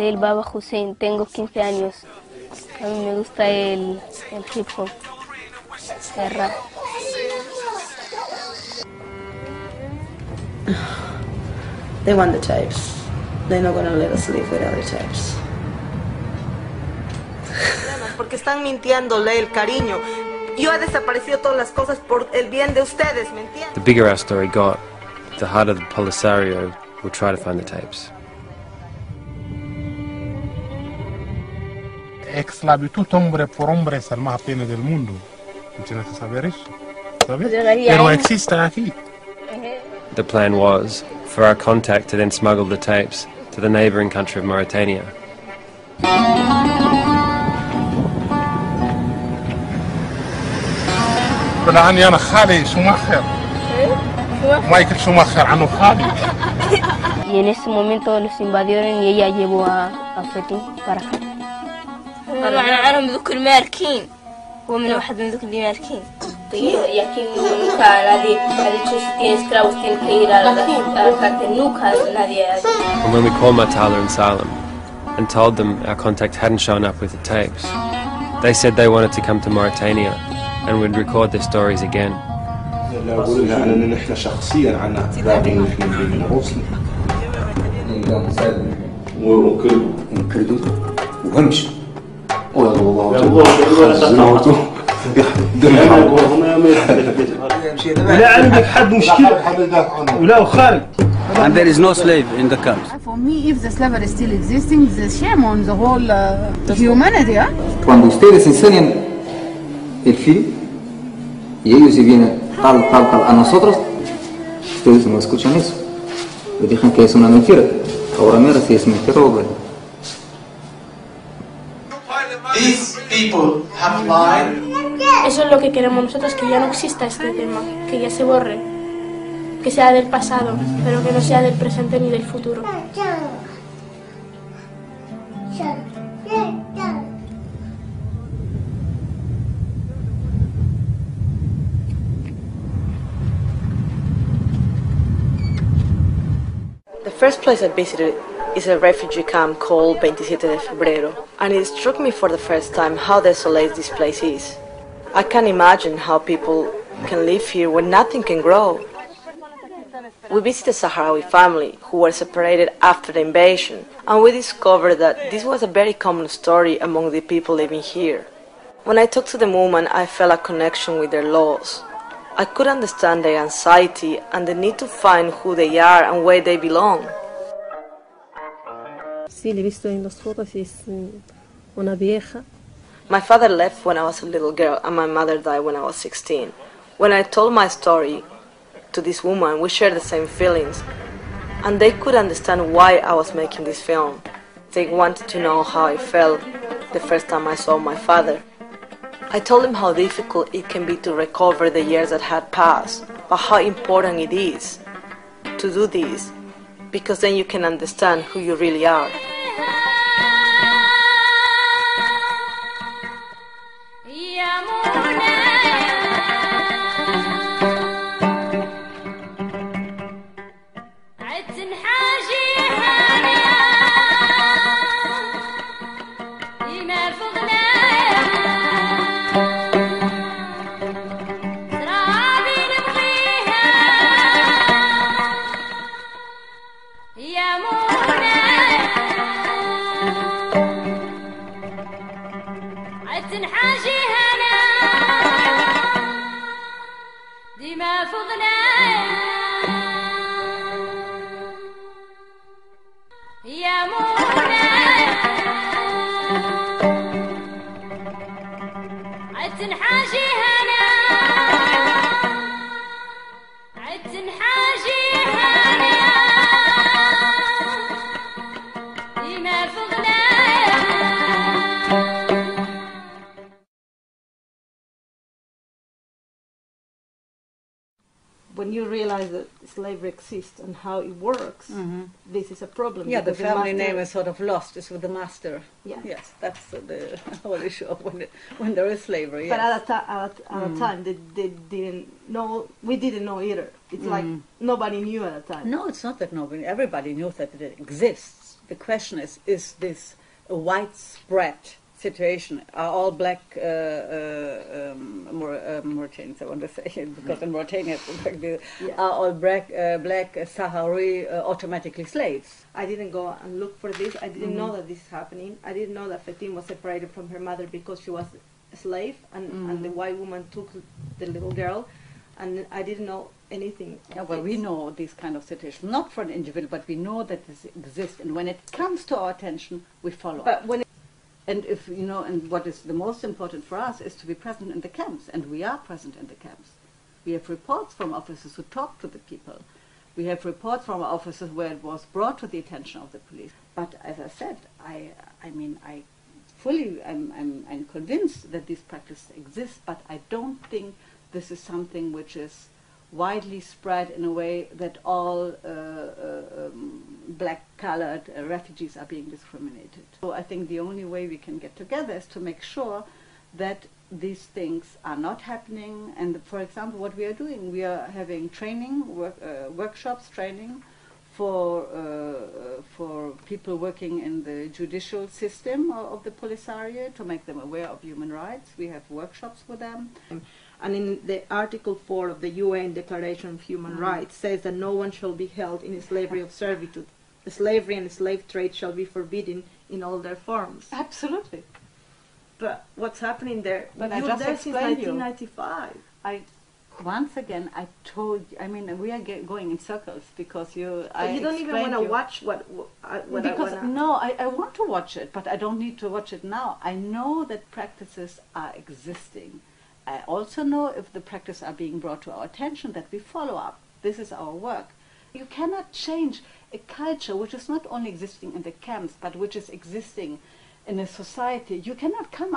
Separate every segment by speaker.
Speaker 1: del Baba Hussein, tengo 15 años. A mí me gusta el hip hop, el rap.
Speaker 2: They want the tapes. They're not gonna let us live without the tapes. Porque están mintiéndole el cariño. Yo he desaparecido todas las cosas por el bien de ustedes, ¿me entiendes?
Speaker 3: The bigger our story got, the harder the Polisario would try to find the tapes.
Speaker 4: Esclavitud hombre por hombre es el más pena del mundo. Tienes que saber eso, ¿sabes?
Speaker 1: Llegaría
Speaker 4: Pero
Speaker 1: ahí.
Speaker 4: existe aquí.
Speaker 3: The plan was for our contact to then smuggle the tapes to the neighbouring country of Mauritania.
Speaker 4: بالآن أنا خالي شوماخر مايكل شوماخر عنه خالي.
Speaker 1: Y en ese momento los invadieron y ella llevó a Fetín para acá.
Speaker 5: أنا عنهم ذوك الماركين هو من واحد من ذوك اللي ماركين
Speaker 1: Y aquí nunca nadie ha dicho si tiene esclavos tienen que ir a la cárcel, nunca nadie ha dicho.
Speaker 3: And when we called Matala and Salem and told them our contact hadn't shown up with the tapes, they said they wanted to come to Mauritania and would record their stories again.
Speaker 6: لا أقول لها أننا نحن شخصيا عنا باقي نحن من روسنا وكردو وهمش والله لا عندك حد مشكلة ولا خارج.
Speaker 7: And there is no slave in the camps.
Speaker 8: For me, if the slavery is still existing, it's a shame on the whole humanity.
Speaker 9: Cuando ustedes enseñan el film y ellos se vienen tal a nosotros, ustedes no escuchan eso. Le dicen que es una mentira. Ahora mira si es mentira o verdad.
Speaker 6: These people have lied.
Speaker 5: Eso es lo que queremos nosotros, que ya no exista este tema, que ya se borre, que sea del pasado, pero que no sea del presente ni del futuro.
Speaker 2: The first place I visited is a refugee camp called 27 de Febrero, and it struck me for the first time how desolate this place is. I can't imagine how people can live here where nothing can grow. We visited a Sahraouie family who were separated after the invasion, and we discovered that this was a very common story among the people living here. When I talked to the woman, I felt a connection with their loss. I could understand their anxiety and the need to find who they are and where they belong.
Speaker 10: Sí, le he visto en las fotos y es una vieja.
Speaker 2: My father left when I was a little girl and my mother died when I was 16. When I told my story to this woman, we shared the same feelings, and they could understand why I was making this film. They wanted to know how I felt the first time I saw my father. I told them how difficult it can be to recover the years that had passed, but how important it is to do this, because then you can understand who you really are. When you realize that slavery exists and how it works, this is a problem.
Speaker 8: Yeah, the family
Speaker 2: master...
Speaker 8: name is sort of lost. It's with the master.
Speaker 2: Yeah.
Speaker 8: Yes, that's the whole issue of when there is slavery.
Speaker 2: But
Speaker 8: yes.
Speaker 2: at the time, they didn't know. We didn't know either. It's like nobody knew at the time.
Speaker 8: No, it's not that nobody. Everybody knew that it exists.
Speaker 11: the question is this a widespread situation? Are all black Mauritanians, I want to say, because in Mauritania are all black Sahraouie automatically slaves?
Speaker 2: I didn't go and look for this. I didn't know that this is happening. I didn't know that Fatim was separated from her mother because she was a slave, and the white woman took the little girl, and I didn't know anything.
Speaker 11: Yeah, well, we know these kind of situations, not for an individual, but we know that this exists, and when it comes to our attention, we follow.
Speaker 2: But when
Speaker 11: and if you know, and what is the most important for us is to be present in the camps, and we are present in the camps. We have reports from officers who talk to the people. We have reports from officers where it was brought to the attention of the police. But as I said, I'm convinced that this practice exists, but I don't think this is something which is widely spread in a way that all black-colored refugees are being discriminated. So I think the only way we can get together is to make sure that these things are not happening. And for example, what we are doing, we are having training, workshops, training for people working in the judicial system of the Polisario to make them aware of human rights. We have workshops with them.
Speaker 2: And in the Article 4 of the UN Declaration of Human Rights says that no one shall be held in slavery of servitude. Slavery and slave trade shall be forbidden in all their forms.
Speaker 11: Absolutely.
Speaker 2: But what's happening there?
Speaker 11: But
Speaker 2: you're there since 1995.
Speaker 11: Once again, I told you, I mean, we are going in circles because you
Speaker 2: don't even want to watch what
Speaker 11: because
Speaker 2: I
Speaker 11: no, I want to watch it, but I don't need to watch it now. I know that practices are existing. I also know if the practices are being brought to our attention that we follow up. This is our work. You cannot change a culture which is not only existing in the camps, but which is existing in a society. You cannot come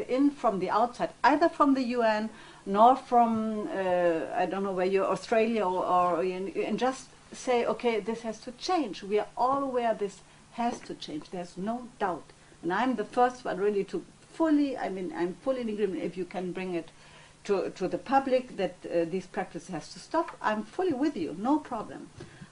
Speaker 11: in from the outside, either from the UN, nor from, I don't know where you're, Australia, and just say, okay, this has to change. We are all aware this has to change. There's no doubt. And I'm the first one really to I'm fully in agreement if you can bring it to the public that these practices has to stop. I'm fully with you, no problem.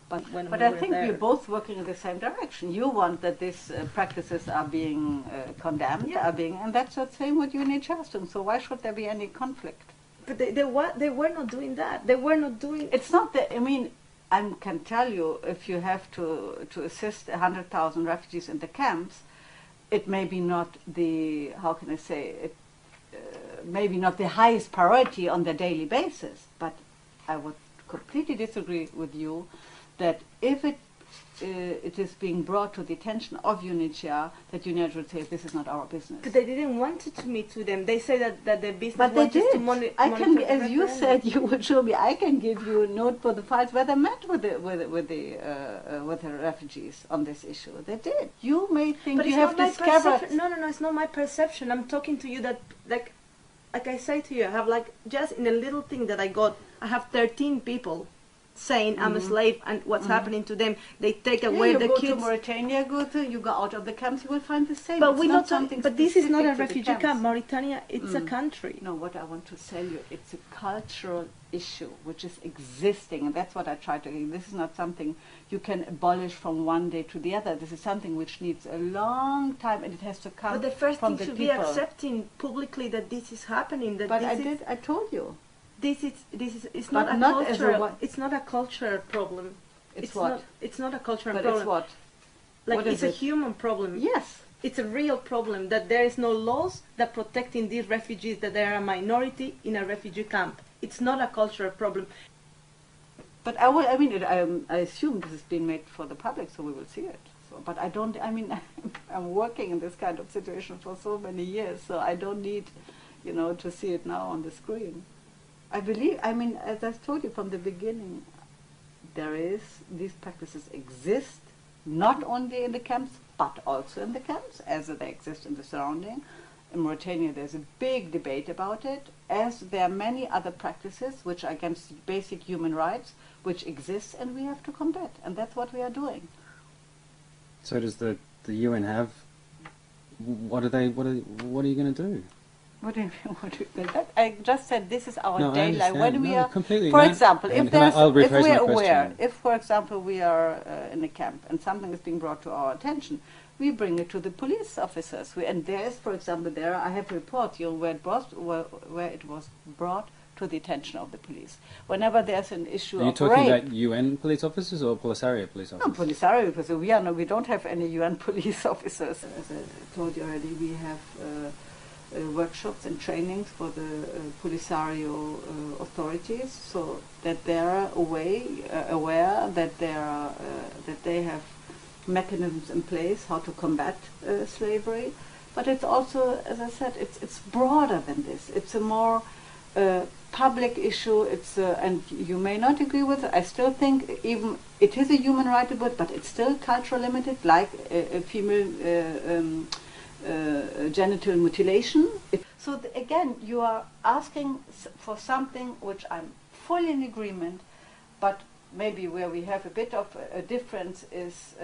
Speaker 11: But I think we're both working in the same direction. You want that these practices are being condemned, and that's the same with UNHCR. So why should there be any conflict?
Speaker 2: But they were not doing that. They were not doing.
Speaker 11: It's not that. I mean, I can tell you, if you have to assist 100,000 refugees in the camps, it may be not the, how can I say it, maybe not the highest priority on the daily basis. But I would completely disagree with you that if it is being brought to the attention of UNHCR, that UNHCR would say this is not our business.
Speaker 2: But they didn't want to meet with them. They say that the business.
Speaker 11: But they did.
Speaker 2: To monitor
Speaker 11: as you said, you would show me. I can give you a note for the files where they met with the refugees on this issue. They did. You may think you have discovered.
Speaker 2: No, it's not my perception. I'm talking to you that like I say to you, I have just in a little thing that I got, I have 13 people saying I'm a slave, and what's happening to them, they take away the kids.
Speaker 11: You go to Mauritania, you go out of the camps, you will find the same.
Speaker 2: But but this is not a refugee camp. Mauritania, it's a country.
Speaker 11: No, what I want to tell you, it's a cultural issue which is existing, and that's what I try to. This is not something you can abolish from one day to the other. This is something which needs a long time, and it has to come from the people.
Speaker 2: But the first thing should be accepting publicly that this is happening. That
Speaker 11: but I told you.
Speaker 2: It's not a cultural. It's not a cultural problem. It's what? It's not a cultural problem.
Speaker 11: But it's what?
Speaker 2: Like it's a human problem.
Speaker 11: Yes.
Speaker 2: It's a real problem that there is no laws that protecting these refugees, that they are a minority in a refugee camp. It's not a cultural problem.
Speaker 11: But I assume this is being made for the public, so we will see it. So, but I don't. I mean, I'm working in this kind of situation for so many years, so I don't need, to see it now on the screen. I believe, as I told you from the beginning, these practices exist, not only in the camps, but also in the camps, as they exist in the surrounding. In Mauritania, there's a big debate about it, as there are many other practices which are against basic human rights, which exist, and we have to combat, and that's what we are doing.
Speaker 12: So does the UN have, what are you going to do?
Speaker 11: What do you mean? What do you think? I just said this is our
Speaker 12: No,
Speaker 11: daily life. When we are,
Speaker 12: completely.
Speaker 11: for example, if we're aware,
Speaker 12: question.
Speaker 11: if for example we are in a camp and something is being brought to our attention, we bring it to the police officers. And there is, for example, I have a report where it was brought to the attention of the police. Whenever there's an issue of rape.
Speaker 12: Are you talking about UN police officers or Polisario police officers?
Speaker 11: No, Polisario, because we don't have any UN police officers. As I told you already, we have workshops and trainings for the Polisario authorities, so that they are aware that they have mechanisms in place how to combat slavery. But it's also, as I said, it's broader than this. It's a more public issue. And you may not agree with it. I still think even it is a human right, but it's still cultural limited, like a female genital mutilation. So again, you are asking for something which I'm fully in agreement, but maybe where we have a bit of a difference is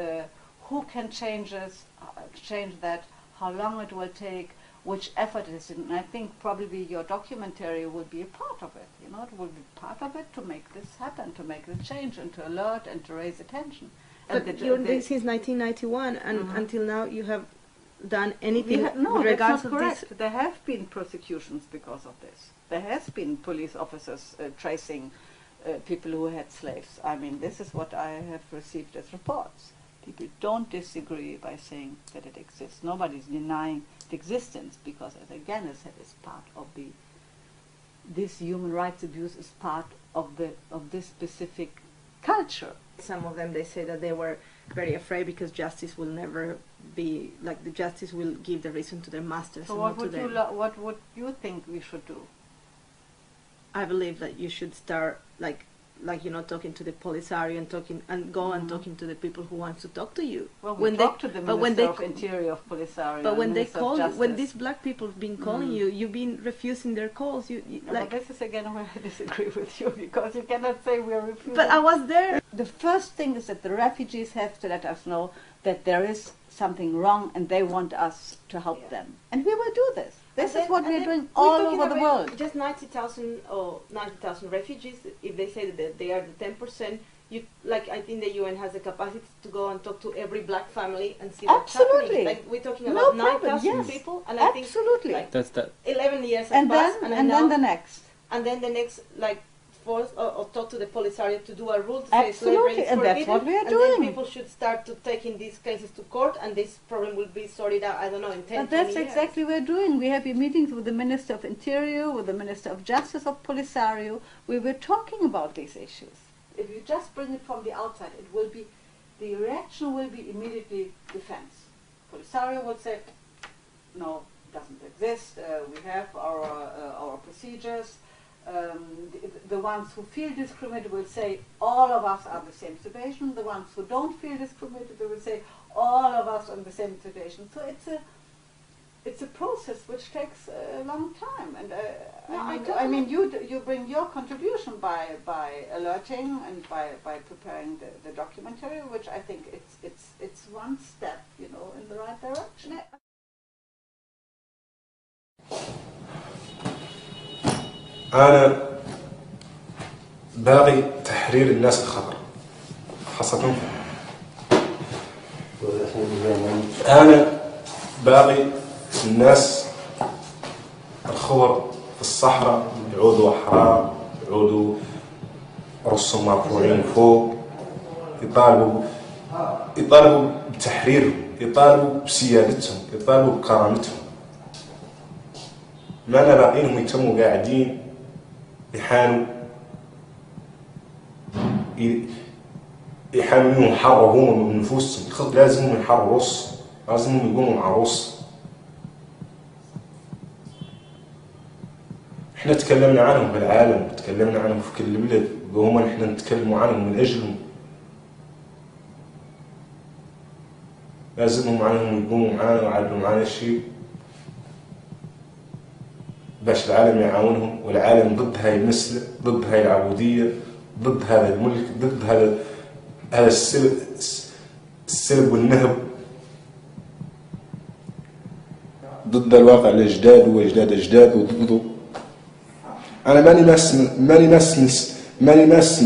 Speaker 11: who can change that, how long it will take, which effort it is in. And I think probably your documentary will be a part of it. You know, it will be part of it to make this happen, to make the change, and to alert and to raise attention.
Speaker 2: But this is 1991, and until now you have done anything with regards to this?
Speaker 11: There have been prosecutions because of this. There has been police officers tracing people who had slaves. I mean, this is what I have received as reports. People don't disagree by saying that it exists. Nobody's denying the existence, because, as again I said, it's part of this human rights abuse is part of this specific culture.
Speaker 2: Some of them, they say that they were very afraid because justice will never be, like, the justice will give the reason to their masters.
Speaker 11: So
Speaker 2: and
Speaker 11: what would you think we should do?
Speaker 2: I believe that you should start, like you know, talking to the Polisario and talking to the people who want to talk to you.
Speaker 11: Well, we talk to the Minister of Interior of Polisario.
Speaker 2: But when they call you, when
Speaker 11: Justice.
Speaker 2: these black people have been calling you, you've been refusing their calls.
Speaker 11: But this is again where I disagree with you, because you cannot say we're refusing.
Speaker 2: But I was there.
Speaker 11: The first thing is that the refugees have to let us know that there is something wrong and they want us to help them. And we will do this. This is what we're doing all over the world.
Speaker 2: Just 90,000 refugees. If they say that they are the 10%, I think the UN has the capacity to go and talk to every black family and see what's happening. Like, we're talking about 9,000 people, and I think
Speaker 12: that's that.
Speaker 2: 11 years
Speaker 11: and
Speaker 2: passed,
Speaker 11: then the next,
Speaker 2: force or talk to the Polisario to do a rule to
Speaker 11: say
Speaker 2: slavery is
Speaker 11: and
Speaker 2: forbidden,
Speaker 11: that's what we are
Speaker 2: and
Speaker 11: doing.
Speaker 2: Then people should start to taking these cases to court, and this problem will be sorted out, I don't know, in 10
Speaker 11: But that's
Speaker 2: 20 years.
Speaker 11: exactly what we're doing. We have meetings with the Minister of Interior, with the Minister of Justice of Polisario. We were talking about these issues. If you just bring it from the outside, the reaction will be immediately defense. Polisario will say, no, it doesn't exist. We have our procedures. The ones who feel discriminated will say all of us are in the same situation. The ones who don't feel discriminated will say all of us are in the same situation. So it's a process which takes a long time. And I mean, you bring your contribution by alerting and by preparing the documentary, which I think it's one step, you know, in the right direction.
Speaker 6: أنا باغي تحرير الناس الخضر خاصة. أنا باغي الناس الخضر في الصحراء يعودوا أحرار، يعودوا رؤوسهم مرفوعين فوق، يطالبوا بتحريرهم، يطالبوا بسيادتهم، يطالبوا بكرامتهم. ما أنا باقينهم يتموا قاعدين يحانوا انهم يحرروا هم من نفوسهم. لازمهم يحرروا روس، لازمهم يقوموا مع روس. احنا تكلمنا عنهم بالعالم، تكلمنا عنهم في كل بلد، وهم احنا نتكلموا عنهم من اجلهم. لازمهم عنهم يقوموا معانا ويعدلوا معانا شيء باش العالم يعاونهم، والعالم ضد هاي المسألة، ضد هاي العبودية، ضد هذا الملك، ضد هذا السلب والنهب. ضد الواقع الأجداد وأجداد أجداد وضده. أنا ماني ماس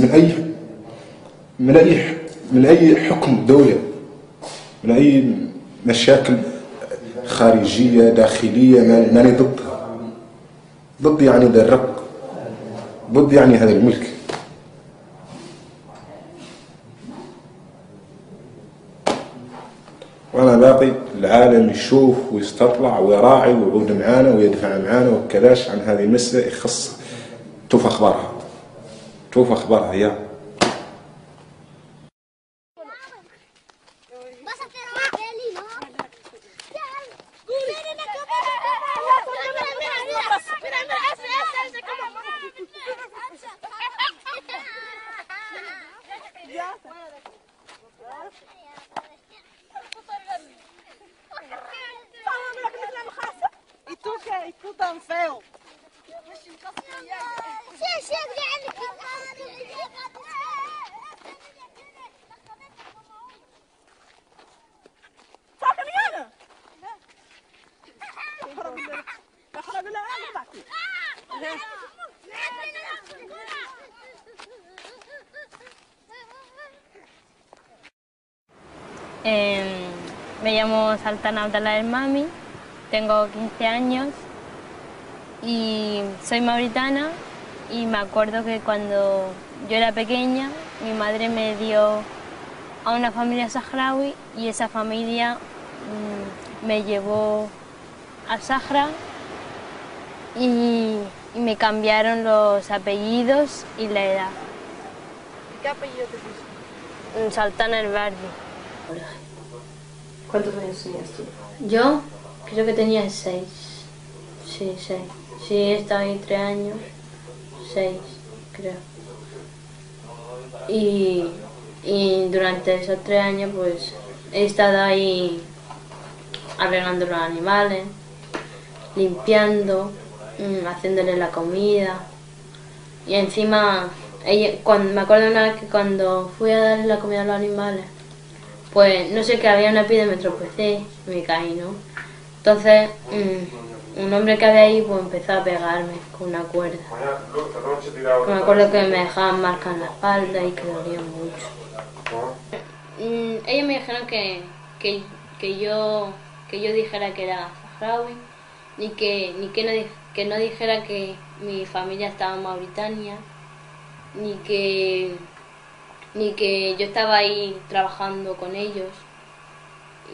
Speaker 6: من أي حكم دولة، من أي مشاكل خارجية داخلية، ماني ضدها. ضد يعني ذا الرق، ضد يعني هذا الملك. وأنا باقي العالم يشوف ويستطلع ويراعي ويعود معانا ويدفع معانا وكلاش عن هذه المسألة يخص توف أخبارها يا
Speaker 13: Me llamo Saltana Abdallah del Mami, tengo 15 años y soy mauritana, y me acuerdo que cuando yo era pequeña mi madre me dio a una familia sahraui y esa familia me llevó al Sahara y me cambiaron los apellidos y la edad.
Speaker 2: ¿Qué apellido te puso?
Speaker 13: Saltana el Bardi.
Speaker 2: ¿Cuántos años tenías tú?
Speaker 13: Yo creo que tenía 6. Sí, 6. Sí, he estado ahí 3 años. 6, creo. Y durante esos 3 años pues he estado ahí arreglando los animales, limpiando, haciéndole la comida. Y encima, me acuerdo una vez que cuando fui a darle la comida a los animales, pues no sé, que había una epidemia, me tropecé y me caí, ¿no? Entonces, un hombre que había ahí pues empezó a pegarme con una cuerda. Me acuerdo que me dejaban marcas en la espalda y que dolía mucho. Ellos me dijeron que yo dijera que era sahraui, que no dijera que mi familia estaba en Mauritania, ni que yo estaba ahí trabajando con ellos,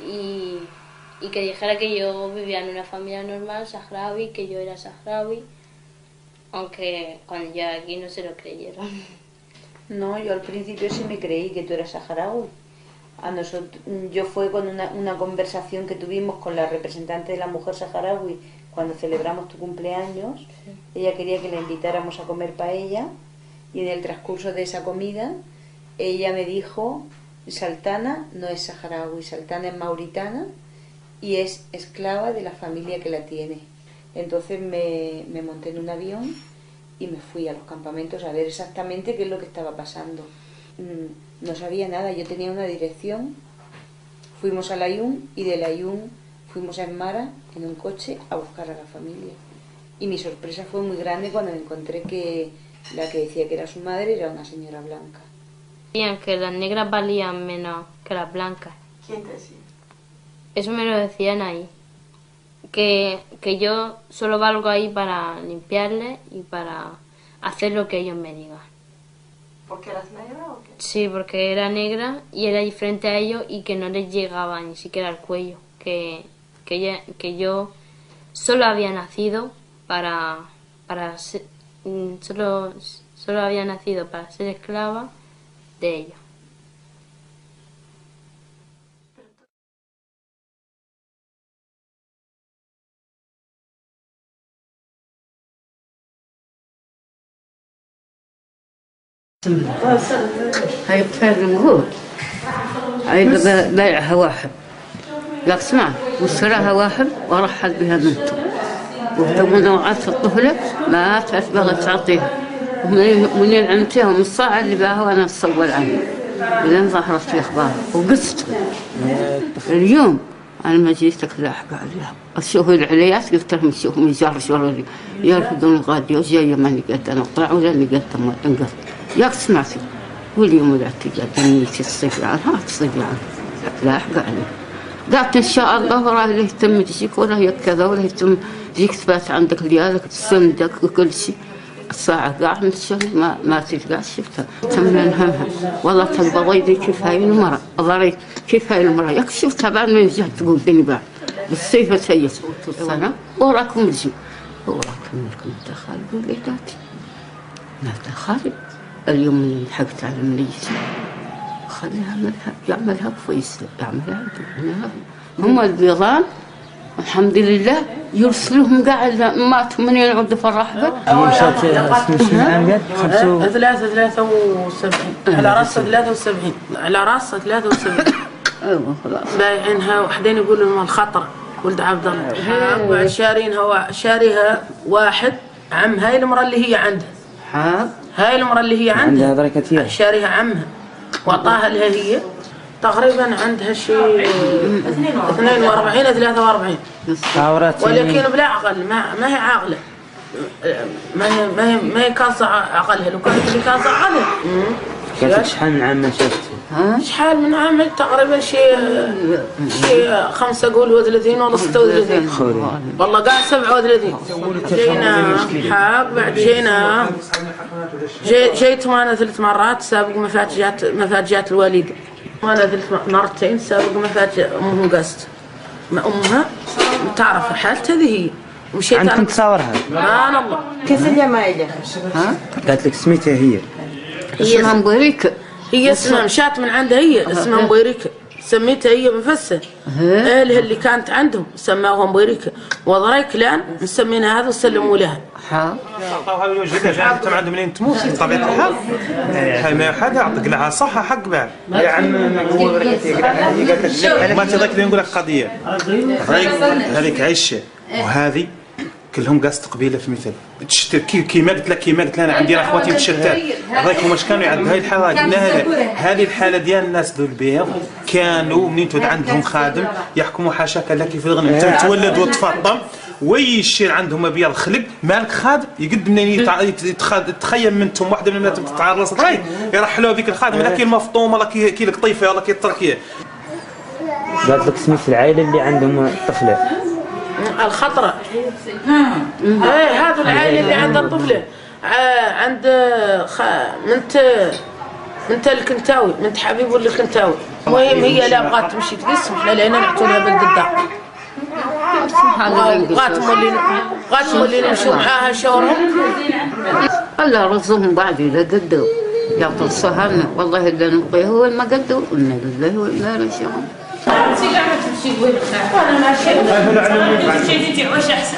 Speaker 13: y que dijera que yo vivía en una familia normal sahraui, que yo era sahraui, aunque cuando llegué aquí no se lo creyeron.
Speaker 14: No, yo al principio sí me creí que tú eras saharaui. Yo fue con una conversación que tuvimos con la representante de la mujer saharaui cuando celebramos tu cumpleaños. Sí. Ella quería que la invitáramos a comer paella, y en el transcurso de esa comida ella me dijo: Saltana no es saharaui, Saltana es mauritana y es esclava de la familia que la tiene. Entonces me monté en un avión y me fui a los campamentos a ver exactamente qué es lo que estaba pasando. No sabía nada, yo tenía una dirección. Fuimos a Layún y de Layún fuimos a Mara en un coche a buscar a la familia. Y mi sorpresa fue muy grande cuando me encontré que la que decía que era su madre era una señora blanca.
Speaker 13: Decían que las negras valían menos que las blancas.
Speaker 2: ¿Quién te decía?
Speaker 13: Eso me lo decían ahí. Que yo solo valgo ahí para limpiarles y para hacer lo que ellos me digan.
Speaker 2: ¿Porque eras negra o qué?
Speaker 13: Sí, porque era negra y era diferente a ellos y que no les llegaba ni siquiera al cuello. Que yo solo había nacido para ser, solo había nacido para ser esclava de ellos.
Speaker 8: هاي بخير نقول هاي بيعها واحد، لك اسمع، واشتراها واحد ورحل بها بنته، ومن وعدت الطفلة ما تبغى تعطيها، ومن عمتها ومن الصاع اللي باها وانا اتصور عنه، لين ظهرت في اخبار وقصته. اليوم أنا ما جيتك لاحق عليها أشوف العليات قلت لهم شوفوا يجرجروا لي يرفضون غادي وجاية ماني قد أنا أطلع ولا ني قد انقص ياك سمعتي واليوم لا تقدمني الصبيان هات صبيان لاحق عليه قالت إن شاء الله وراه اللي يتم تجيك ولا هي كذا ولا يتم تجيك تبات عندك ليالك تسندك وكل شيء الساعة قاعد نتشغل ما تلقى شفتها تمنى همها والله تقبضي دي كيف هاي المرأة الله كيف هاي المرأة ياك شفتها بعد ما رجعت تقول دني بعد بالسيفة سيس سنة وراكم الجي وراكم لكم دخل وليداتي ما دخل اليوم اللي لحقت على مليتي خليها يعملها كويس يعملها هم البيضان الحمد لله يرسلوهم قاعد ماتوا من ينعد في الرحبة.
Speaker 15: مشات 73 على راسها 73 على راسها 73.
Speaker 8: ايوه خلاص.
Speaker 15: بايعينها وحدين يقولوا لهم الخطر ولد عبد الله. بعد شاريها واحد عم هاي المرأة اللي هي عندها. هاي المرأة اللي هي عندها شاريها عمها وعطاها لها هي. تقريبا عندها شيء 42 أو 43 ولكن بلا عقل ما هي عاقله ما هي كاسة عقلها لو كانت اللي كاسة عقلها. كانت
Speaker 16: شحال من عام ما شفتي؟
Speaker 15: شحال من عام تقريبا شيء 35 ولا 36 والله قاع 37. جينا حاق بعد جيت وانا 3 مرات سابق مفاجات الوالده. وانا 3 مرتين سابق مفاجأة أمهم قاست أمها تعرف حالتها هذه هي ومشيت
Speaker 16: عندكم تصاورها؟
Speaker 15: سبحان الله.
Speaker 14: كيف الجمايلة؟
Speaker 16: قالت لك سميتها هي
Speaker 8: اسمها مبوريكة.
Speaker 15: هي اسمها مشات من عندها هي اسمها مبوريكة سميتها هي مفسر اهلها اللي كانت عندهم سماوها مبوريكة وضريك الآن مسمينها هذا وسلموا لها.
Speaker 17: عطاوها الوجه جاء تم عندهم منين تموت بطبيعة الحال. هاي ما حدا عطيك لها صحة حق بعد.
Speaker 16: يا عم
Speaker 17: ما تضيق لي نقول لك قضية. هذيك عيشة وهذه كلهم قاصد قبيله في مثل كيما قلت لك انا عندي اخواتي متشتات هذاك هما كانوا يعدوا هاي الحاله قلنا هذه الحاله ديال الناس ذو البيض كانوا منين تولد عندهم خادم يحكموا حاشاك لا كيف الغنم تولد وتفطم ويشير عندهم ابيض خلق مالك خادم يقد منين يتخيم منتم واحده من البنات تتعرض لصدري يرحلوا بك الخادم لا كي المفطوم ولا كي القطيفه ولا كي التركيه.
Speaker 16: قالت لك سميت العائله اللي عندهم طفله
Speaker 15: الخطرة. هذا العائلة اللي عندها طفلة عند منت الكنتاوي منت حبيب ولا الكنتاوي. المهم هي لا بغات تمشي تقسم احنا لقينا نعطوا لها بلد الدار. بغات مولي نمشوا معاها شاورهم.
Speaker 8: الله رزقهم بعد إذا قدوا يعطوا الصهرنا والله إذا نبغيه هو ما قدوا قلنا لله وإنا راجعون.
Speaker 15: وانا ماشي تعوش احسن.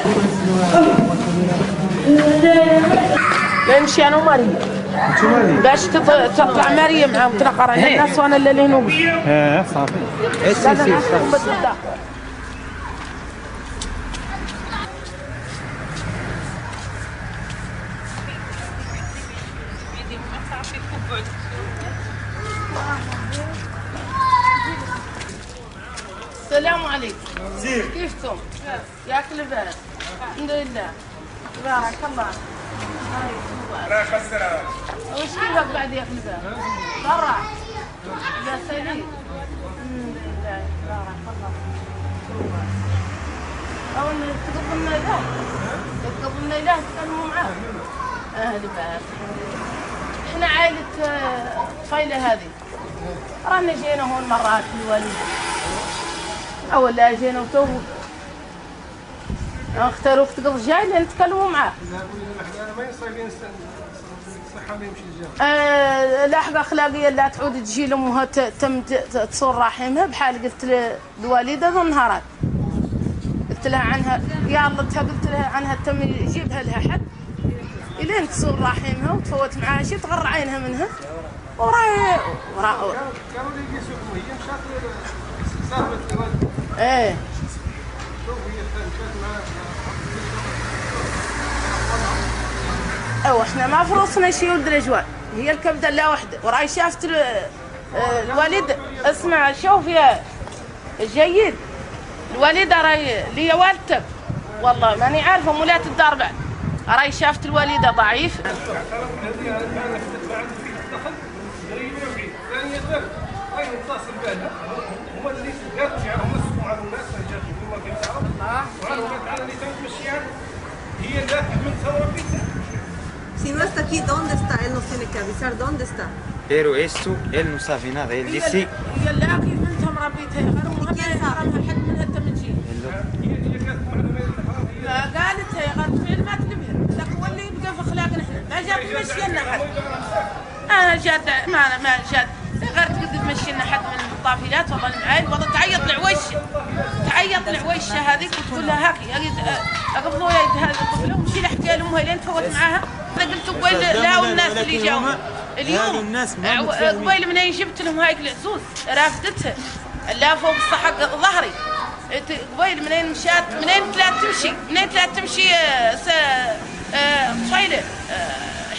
Speaker 15: لا نمشي انا ومريم باش تطلع مريم معاهم تنقر على الناس وانا اللي هنوم. صافي. السلام عليكم. كيفكم؟ يا كلبان؟ الحمد لله. تبارك الله. لا خسرها. وش كيفك بعد يا كلبان؟ برا. يا سيدي. الحمد لله تبارك الله. أو تقبلنا له؟ تقبلنا له تكلموا معاه. أهلا بك. إحنا عائلة فايلة هذه. رانا جينا هون مرات الوالدة. أول لا جينا وتو اختاروك تقضي جاي لين نتكلموا معاه. لاحقة أخلاقية لا تعود تجي لأمها تم تصور رحمها بحال قلت للوالدة ذو النهارات قلت لها عنها يا الله قلت لها عنها تم يجيبها لها حد إلين تصور رحمها وتفوت معاها شي تغر عينها منها وراي ايه ايوه احنا ما فرصنا شيء ولد الاجوال هي الكبده لا وحده وراي شافت الوالد اسمع شوف يا جيد الوالدة راهي لي والدتك والله ماني عارفة مولاة الدار بعد راهي شافت الوالدة ضعيف.
Speaker 10: Si no está aquí, ¿dónde está? Él nos tiene que avisar dónde está.
Speaker 9: Pero esto, él no sabe nada, él dice...
Speaker 15: لا كيف انت مربيتها غير مهمة حرمها حد من هالتمجي. قالت هي غير تفعيل ما تلبهر، ذاك هو اللي يبقى في اخلاقنا احنا، ما جات تمشي لنا حد. انا جات ما جات غير تقدر تمشي لنا حد من الطافلات والله المعايل والله تعيط العويشه هذيك وتقول لها هاكي اقبضوا يا هذا الطفل ومشي لحكي لامها لين تفوت معاها. انا قلت قبيل لا والناس اللي جاوا اليوم قبيل منين جبت لهم هايك العزوز رافدتها لا فوق حق ظهري قبيل منين مشات منين ثلاث تمشي طفيله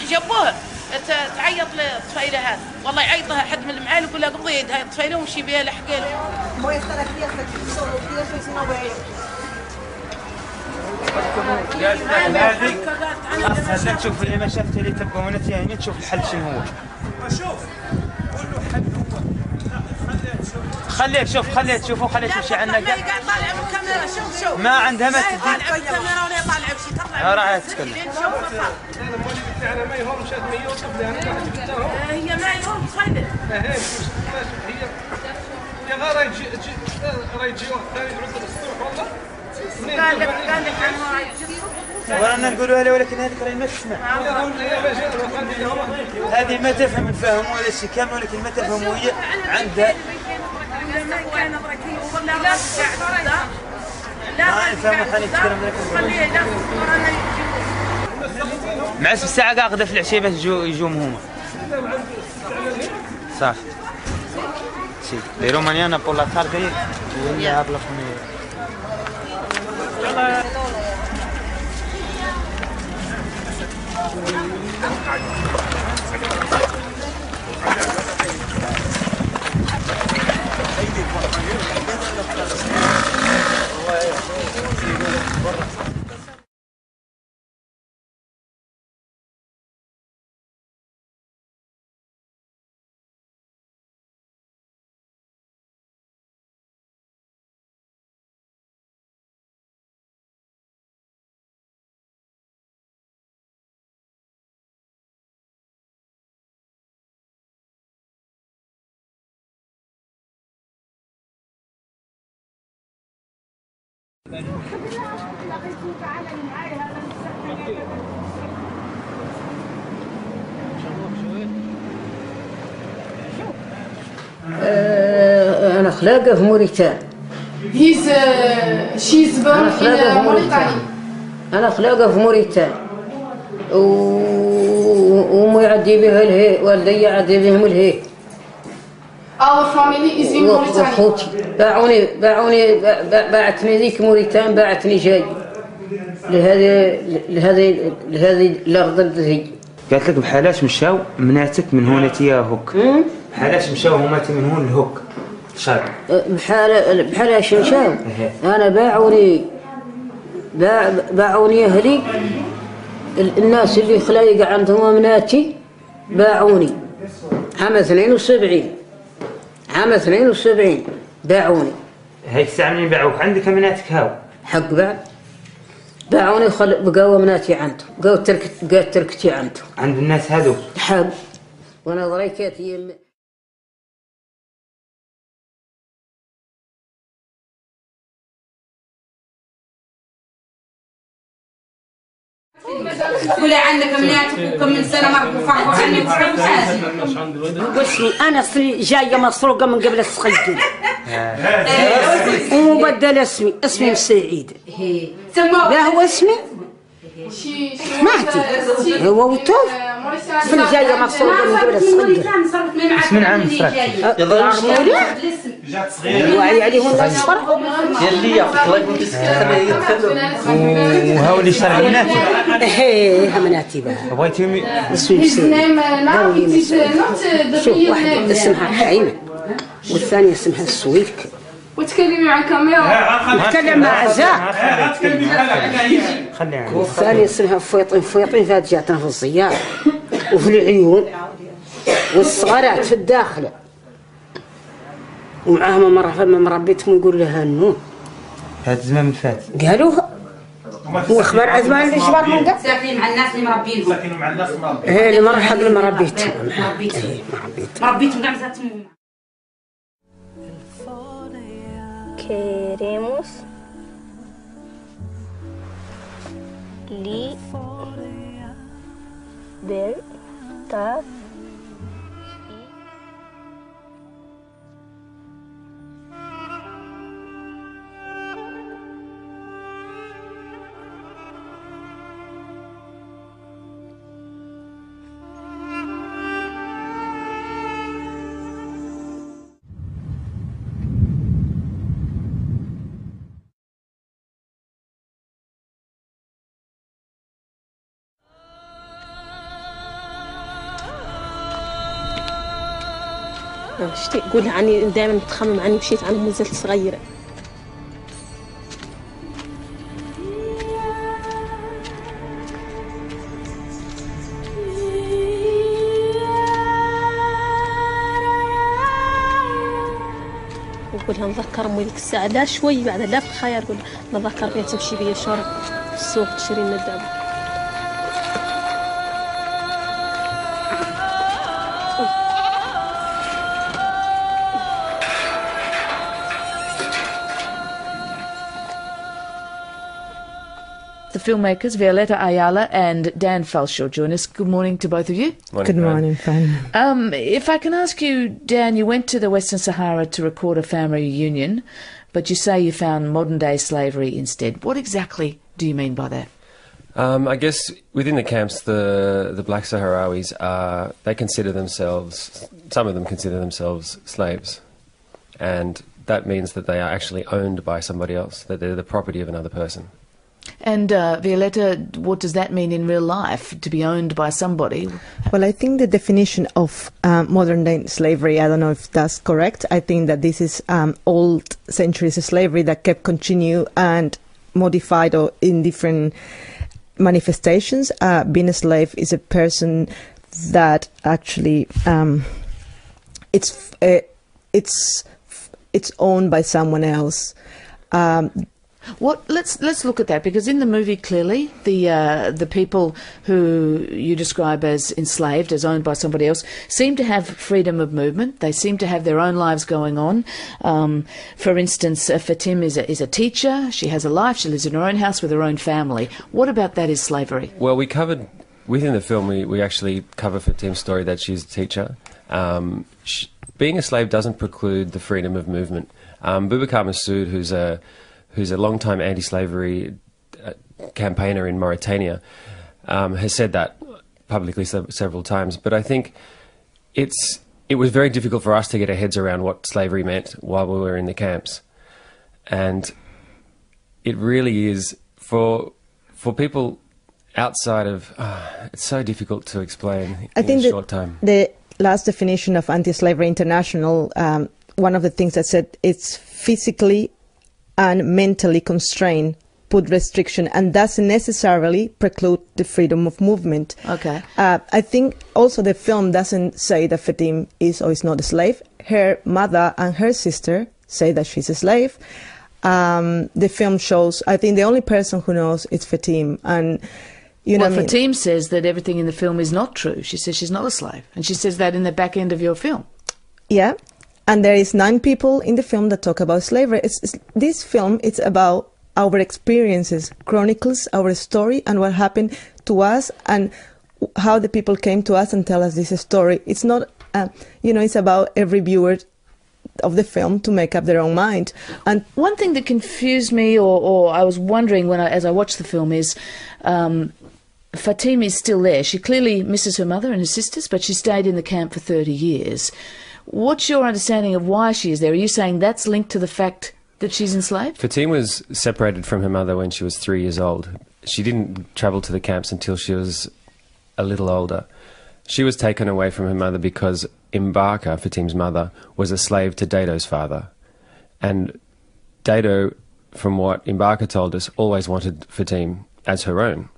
Speaker 15: حجبوها تعيط للطفيله هذه والله يعيطها حد من المعايل يقول لها قبضي يد هاي الطفيله ومشي بها لحقي
Speaker 9: هذا تشوف اللي ما شافته اللي تبقى هنا هنا تشوف الحل شنو هو.
Speaker 18: شوف قول له حل هو
Speaker 9: خليه تشوف وخليه تمشي عنا.
Speaker 15: قاعد طالع من الكاميرا شوف
Speaker 9: ما عندها ما تدي
Speaker 15: طالع بالكاميرا ولا طالع بشي تطلع
Speaker 9: راح تتكلم.
Speaker 18: انا ما يهون مشات ما يوصف
Speaker 15: هي ما يهون صايده
Speaker 18: هي غير يجيون ثاني يعود الصبح والله
Speaker 15: قال لك
Speaker 9: ورانا نقولوا له ولكن هذيك راهي ما تسمع. هذه ما تفهم الفهم ولا شيء كامل ولكن ما تفهم وهي عندها ما نفهم حنا نتكلم لكم مع الساعة قاعدة في العشية باش يجوا هما صافي سي دي رومانيانا por la tarde y ella habla con ella.
Speaker 8: أنا خلاقة في موريتان.
Speaker 5: she's born in Mauritania.
Speaker 8: أنا خلاقة في موريتان وأمي يعدي بها الهي والدي يعدي بهم الهي.
Speaker 5: Our family is in Mauritania.
Speaker 8: وأخوتي باعتني ذيك موريتان باعتني جاي لهذه الأرض ذي.
Speaker 9: قالت لك بحالاش مشاو مناتك من هنا تيا هوك. بحالاش مشاو هماتي من هون لهوك شرق.
Speaker 8: بحالاش مشاو أنا باعوني أهلي الناس اللي خلايق عندهم مناتي باعوني عام 72 باعوني.
Speaker 9: هيك الساعة منين باعوك عندك مناتك هاو
Speaker 8: حق بعد باعوني بقاوة مناتي عندهم قاوة تركتي عندهم
Speaker 9: عند الناس هذو
Speaker 8: حق وانا ضريكاتي
Speaker 19: قولي عندك مناتك وكم من سنه ما فرحوا عني وتحب حاجه.
Speaker 20: واسمي انا اصلي جايه مسروقه من قبل الصغير ومبدل اسمي سعيد. لا هو اسمي ماتي هو وطوف اصلي جايه مسروقه من قبل الصغير.
Speaker 9: من عام فرق
Speaker 20: جات صغيره وعي عليهم الناس فرق
Speaker 9: يلي الله يقول وهاو اللي شرع مناتي
Speaker 20: ايه مناتي بها
Speaker 9: بغيتي
Speaker 20: اسمي شوف واحده اسمها حعيمه والثانيه اسمها السويك
Speaker 19: وتكلمي مع الكاميرا.
Speaker 20: نتكلم مع عزة. والثانية اسمها فويطين فهاد جاتنا في الزيار وفي العيون والصغارات في الداخل. ومعاهم مربيتهم يقول لها النون.
Speaker 16: هاد الزمان من فات.
Speaker 20: قالوا هو خبر أزمان اللي شباب من قبل.
Speaker 19: ساكنين مع الناس اللي مربينهم.
Speaker 17: ساكنين مع الناس مربينهم.
Speaker 20: إيه اللي مرة حق مربيتهم.
Speaker 19: مربيتهم كاع زاتهم.
Speaker 1: Queremos libertad.
Speaker 10: شتي قولها عني دائما تخمم عني مشيت عنهم مازلت صغيرة. نقولها نذكر امي ديك الساعة لا شوي بعد لا في الخيال نقول نذكر فيها تمشي بيا شهر في السوق تشري لنا الدابة.
Speaker 21: The filmmakers Violeta Ayala and Dan Fallshaw join us. Good morning to both of you.
Speaker 2: Good morning, Fan.
Speaker 21: If I can ask you, Dan, you went to the Western Sahara to record a family reunion, but you say you found modern-day slavery instead. What exactly do you mean by that?
Speaker 3: I guess within the camps, the black Sahrawis they consider themselves, some of them consider themselves slaves, and that means that they are actually owned by somebody else, that they're the property of another person.
Speaker 21: And Violeta, what does that mean in real life, to be owned by somebody?
Speaker 2: Well, I think the definition of modern-day slavery, I don't know if that's correct. I think that this is old centuries of slavery that kept continue and modified or in different manifestations. Being a slave is a person that actually it's owned by someone else.
Speaker 21: Let's look at that, because in the movie, clearly the people who you describe as enslaved, as owned by somebody else, seem to have freedom of movement. They seem to have their own lives going on. For instance, Fatim is a teacher. She has a life. She lives in her own house with her own family. What about that is slavery?
Speaker 3: Well, we covered within the film. We actually cover Fatim's story that she's a teacher. Being a slave doesn't preclude the freedom of movement. Boubacar Massoud, who's a long-time anti-slavery campaigner in Mauritania, has said that publicly several times. But I think it was very difficult for us to get our heads around what slavery meant while we were in the camps. And it really is, for people outside of... it's so difficult to explain in a short time.
Speaker 2: The last definition of Anti-Slavery International, one of the things that said it's physically and mentally constrained, put restriction, and doesn't necessarily preclude the freedom of movement.
Speaker 21: Okay.
Speaker 2: I think also the film doesn't say that Fatim is or is not a slave. Her mother and her sister say that she's a slave. The film shows, I think the only person who knows is Fatim. And, you know,
Speaker 21: Fatim says that everything in the film is not true. She says she's not a slave. And she says that in the back end of your film.
Speaker 2: Yeah. And there is 9 people in the film that talk about slavery. This film, it's about our experiences, chronicles our story and what happened to us and how the people came to us and tell us this story. It's not, it's about every viewer of the film to make up their own mind. And
Speaker 21: one thing that confused me, or I was wondering as I watched the film, is Fatim is still there. She clearly misses her mother and her sisters, but she stayed in the camp for 30 years. What's your understanding of why she is there? Are you saying that's linked to the fact that she's enslaved?
Speaker 3: Fatim was separated from her mother when she was 3 years old. She didn't travel to the camps until she was a little older. She was taken away from her mother because Mbaka, Fatim's mother, was a slave to Dado's father. And Dado, from what Mbarka told us, always wanted Fatim as her own,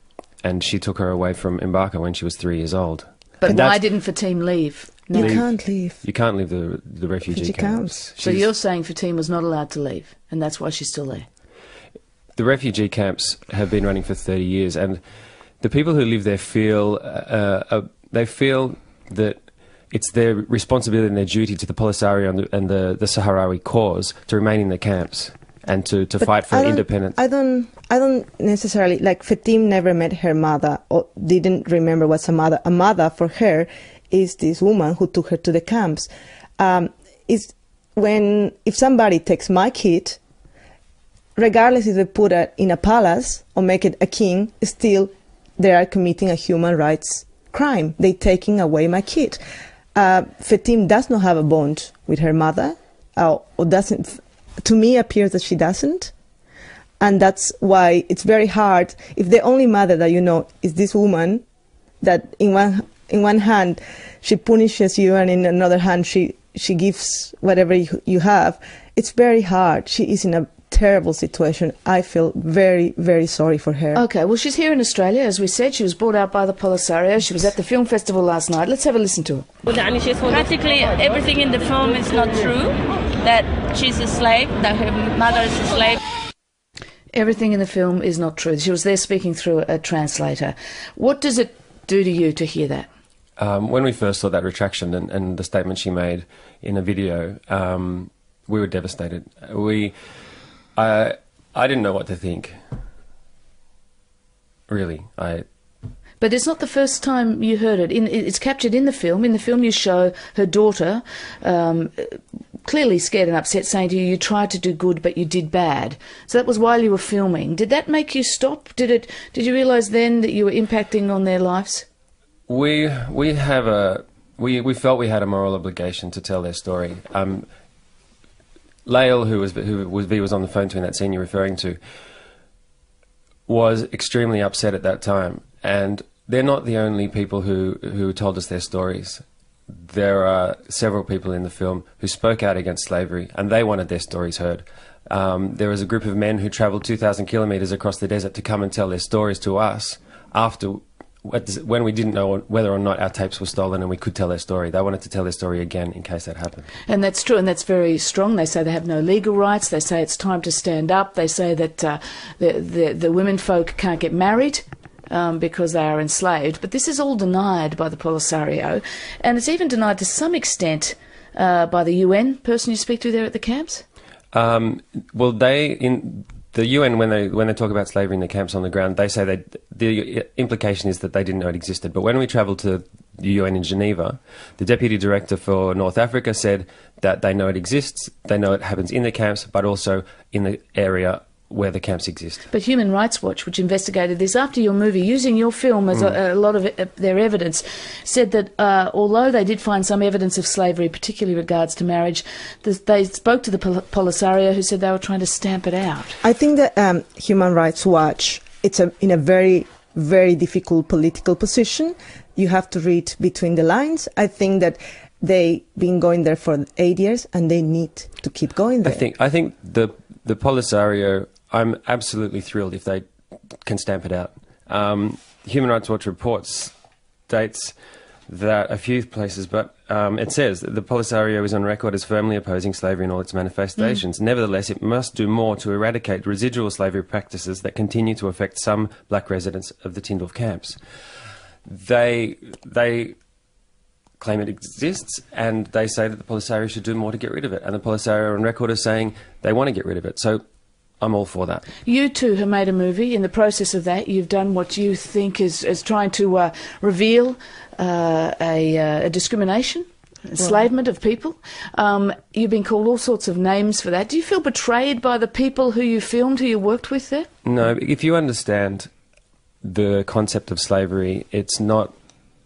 Speaker 3: and she took her away from Mbarka when she was 3 years old.
Speaker 21: But why didn't Fatim leave?
Speaker 2: No. You can't leave.
Speaker 3: You can't leave the refugee camps.
Speaker 21: So you're saying Fatim was not allowed to leave, and that's why she's still there?
Speaker 3: The refugee camps have been running for 30 years, and the people who live there feel they feel that it's their responsibility and their duty to the Polisario and the Sahraouie cause to remain in the camps and to fight for independence.
Speaker 2: I don't necessarily, like, Fatim never met her mother or didn't remember what's a mother. A mother for her is this woman who took her to the camps. If somebody takes my kid, regardless if they put it in a palace or make it a king, still they are committing a human rights crime. They're taking away my kid. Fatim does not have a bond with her mother, or doesn't. To me, appears that she doesn't, and that's why it's very hard. If the only mother that you know is this woman, that in one hand she punishes you, and in another hand she gives whatever you have, it's very hard. She is in a terrible situation. I feel very, very sorry for her.
Speaker 21: Okay, well, she's here in Australia, as we said. She was brought out by the Polisario. She was at the film festival last night. Let's have a listen to her.
Speaker 4: Practically everything in the film is not true, that she's a slave, that her mother is a slave.
Speaker 21: Everything in the film is not true. She was there speaking through a translator. What does it do to you to hear that?
Speaker 3: When we first saw that retraction and the statement she made in a video, we were devastated. I didn't know what to think. Really,
Speaker 21: But it's not the first time you heard it. It's captured in the film. In the film you show her daughter clearly scared and upset, saying to you, you tried to do good but you did bad. So that was while you were filming. Did that make you stop? Did you realise then that you were impacting on their lives?
Speaker 3: We felt we had a moral obligation to tell their story. Lael, who was on the phone to in that scene you're referring to, was extremely upset at that time. And they're not the only people who told us their stories. There are several people in the film who spoke out against slavery, and they wanted their stories heard. There was a group of men who travelled 2,000 kilometres across the desert to come and tell their stories to us when we didn't know whether or not our tapes were stolen and we could tell their story. They wanted to tell their story again in case that happened.
Speaker 21: And that's true, and that's very strong. They say they have no legal rights. They say it's time to stand up. They say that the women folk can't get married because they are enslaved. But this is all denied by the Polisario, and it's even denied to some extent by the UN person you speak to there at the camps?
Speaker 3: Well, the UN, when they talk about slavery in the camps on the ground, they say the implication is that they didn't know it existed. But when we travelled to the UN in Geneva, the Deputy Director for North Africa said that they know it exists, they know it happens in the camps, but also in the area where the camps exist.
Speaker 21: But Human Rights Watch, which investigated this after your movie, using your film as a lot of their evidence, said that although they did find some evidence of slavery, particularly regards to marriage, they spoke to the Polisario, who said they were trying to stamp it out.
Speaker 2: I think that Human Rights Watch, it's in a very, very difficult political position. You have to read between the lines. I think that they've been going there for 8 years, and they need to keep going there.
Speaker 3: I think the Polisario, I'm absolutely thrilled if they can stamp it out. Human Rights Watch reports states that a few places, but it says that the Polisario is on record as firmly opposing slavery in all its manifestations. Nevertheless, it must do more to eradicate residual slavery practices that continue to affect some black residents of the Tindouf camps. They claim it exists, and they say that the Polisario should do more to get rid of it. And the Polisario on record is saying they want to get rid of it. So I'm all for that. You too have made a movie. In the process of that, you've done what you think is trying to reveal a discrimination, enslavement of people. You've been called all sorts of names for that. Do you feel betrayed by the people who you filmed, who you worked with there? No, if you understand the concept of slavery, it's not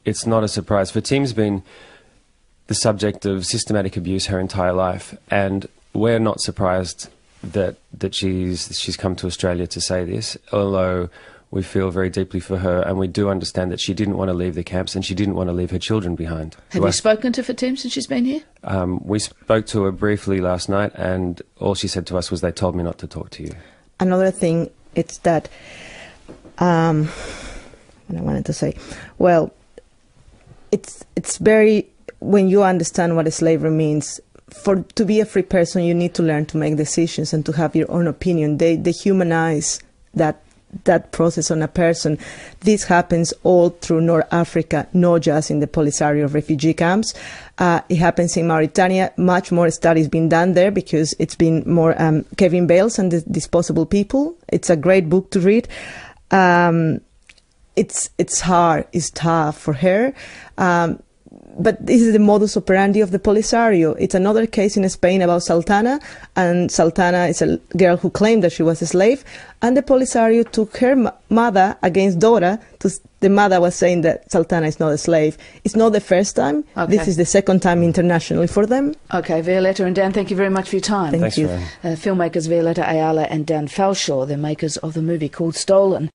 Speaker 3: a surprise. Fatim's been the subject of systematic abuse her entire life, and we're not surprised that she's come to Australia to say this, although we feel very deeply for her, and we do understand that she didn't want to leave the camps and she didn't want to leave her children behind.
Speaker 21: Have you spoken to Fatim since she's been here?
Speaker 3: We spoke to her briefly last night, and all she said to us was, they told me not to talk to you.
Speaker 2: Another thing, it's that, what I wanted to say, well, it's very, when you understand what slavery means, to be a free person, you need to learn to make decisions and to have your own opinion. They humanize that process on a person. This happens all through North Africa, not just in the Polisario refugee camps. It happens in Mauritania. Much more studies been done there because it's been more Kevin Bales and the Disposable People. It's a great book to read. It's hard, it's tough for her. But this is the modus operandi of the Polisario. It's another case in Spain about Sultana, and Sultana is a girl who claimed that she was a slave, and the Polisario took her mother against Dora. The mother was saying that Sultana is not a slave. It's not the first time.
Speaker 21: Okay.
Speaker 2: This is the second time internationally for them.
Speaker 21: Okay, Violeta and Dan, thank you very much for your time.
Speaker 2: Thank you.
Speaker 21: Filmmakers Violeta Ayala and Dan Fallshaw, the makers of the movie called Stolen.